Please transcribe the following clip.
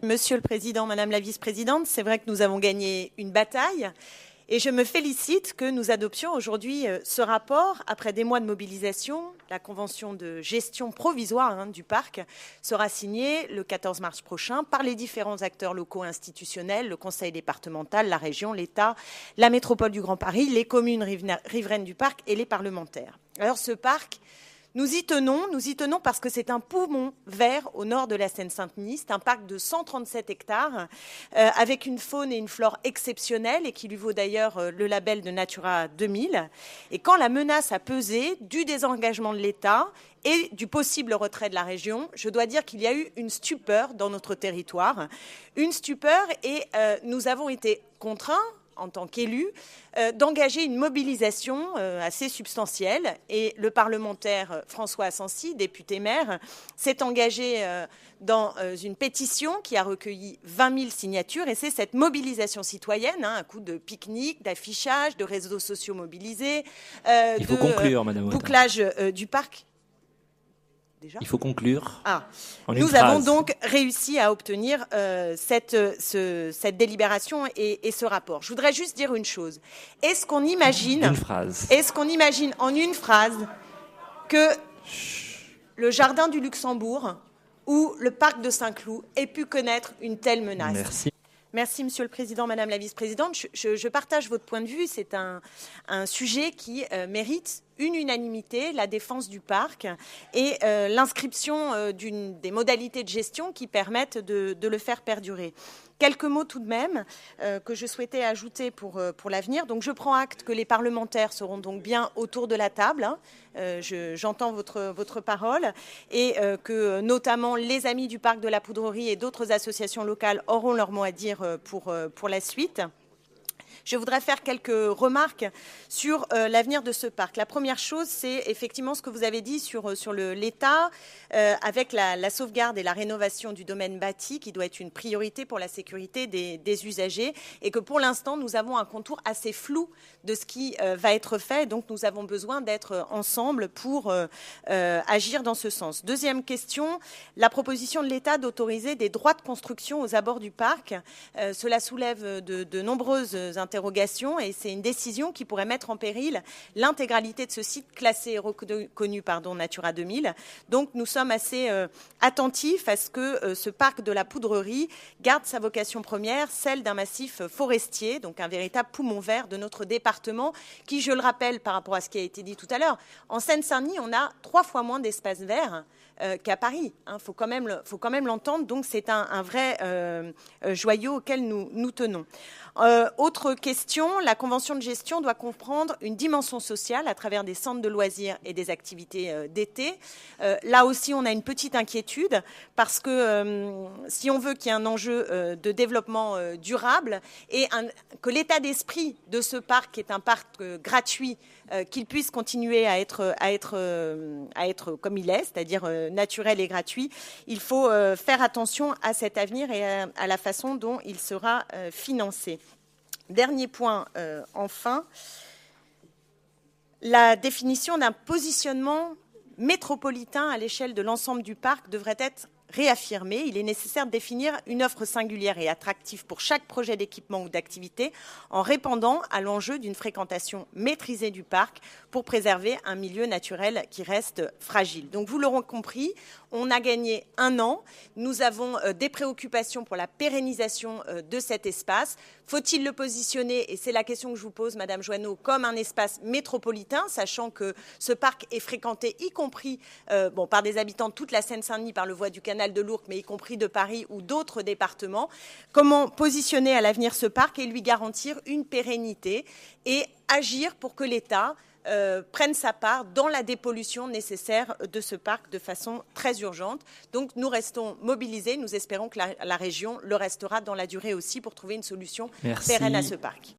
Monsieur le Président, Madame la Vice-présidente, c'est vrai que nous avons gagné une bataille et je me félicite que nous adoptions aujourd'hui ce rapport. Après des mois de mobilisation, la convention de gestion provisoire du parc sera signée le 14 mars prochain par les différents acteurs locaux institutionnels, le Conseil départemental, la région, l'État, la métropole du Grand Paris, les communes riveraines du parc et les parlementaires. Alors ce parc, nous y tenons parce que c'est un poumon vert au nord de la Seine-Saint-Denis. C'est un parc de 137 hectares avec une faune et une flore exceptionnelles et qui lui vaut d'ailleurs le label de Natura 2000. Et quand la menace a pesé du désengagement de l'État et du possible retrait de la région, je dois dire qu'il y a eu une stupeur dans notre territoire. Une stupeur et nous avons été contraints, en tant qu'élu, d'engager une mobilisation assez substantielle. Et le parlementaire François Asensi, député maire, s'est engagé dans une pétition qui a recueilli 20 000 signatures. Et c'est cette mobilisation citoyenne, un coup de pique-nique, d'affichage, de réseaux sociaux mobilisés, Il faut conclure, Madame bouclage du parc. Déjà ? Il faut conclure. Nous avons donc réussi à obtenir cette délibération et ce rapport. Je voudrais juste dire une chose. Est-ce qu'on imagine en une phrase que le jardin du Luxembourg ou le parc de Saint-Cloud ait pu connaître une telle menace ? Merci. Merci, Monsieur le Président, Madame la Vice-présidente. Je partage votre point de vue. C'est un sujet qui mérite une unanimité, la défense du parc et l'inscription des modalités de gestion qui permettent de le faire perdurer. Quelques mots tout de même que je souhaitais ajouter pour l'avenir. Donc je prends acte que les parlementaires seront donc bien autour de la table. J'entends votre parole et que notamment les amis du parc de la Poudrerie et d'autres associations locales auront leur mot à dire pour la suite. Je voudrais faire quelques remarques sur l'avenir de ce parc. La première chose, c'est effectivement ce que vous avez dit sur l'État, avec la sauvegarde et la rénovation du domaine bâti, qui doit être une priorité pour la sécurité des usagers, et que pour l'instant, nous avons un contour assez flou de ce qui va être fait. Donc, nous avons besoin d'être ensemble pour agir dans ce sens. Deuxième question, la proposition de l'État d'autoriser des droits de construction aux abords du parc. Cela soulève de nombreuses interrogations et c'est une décision qui pourrait mettre en péril l'intégralité de ce site classé et reconnu Natura 2000. Donc nous sommes assez attentifs à ce que ce parc de la Poudrerie garde sa vocation première, celle d'un massif forestier, donc un véritable poumon vert de notre département qui, je le rappelle par rapport à ce qui a été dit tout à l'heure, en Seine-Saint-Denis, on a 3 fois moins d'espace vert qu'à Paris. Faut quand même l'entendre. Donc c'est un vrai joyau auquel nous tenons. Autre question, la convention de gestion doit comprendre une dimension sociale à travers des centres de loisirs et des activités d'été. Là aussi, on a une petite inquiétude parce que si on veut qu'il y ait un enjeu de développement durable et que l'état d'esprit de ce parc, qui est un parc gratuit, qu'il puisse continuer à être comme il est, c'est-à-dire naturel et gratuit, il faut faire attention à cet avenir et à la façon dont il sera financé. Dernier point, enfin, la définition d'un positionnement métropolitain à l'échelle de l'ensemble du parc devrait être réaffirmée. Il est nécessaire de définir une offre singulière et attractive pour chaque projet d'équipement ou d'activité en répondant à l'enjeu d'une fréquentation maîtrisée du parc pour préserver un milieu naturel qui reste fragile. Donc vous l'aurez compris, on a gagné 1 an. Nous avons des préoccupations pour la pérennisation de cet espace. Faut-il le positionner, et c'est la question que je vous pose, Madame Joanneau, comme un espace métropolitain, sachant que ce parc est fréquenté, y compris par des habitants de toute la Seine-Saint-Denis, par le voie du canal de l'Ourcq, mais y compris de Paris ou d'autres départements. Comment positionner à l'avenir ce parc et lui garantir une pérennité et agir pour que l'État prenne sa part dans la dépollution nécessaire de ce parc de façon très urgente. Donc nous restons mobilisés, nous espérons que la région le restera dans la durée aussi pour trouver une solution pérenne à ce parc.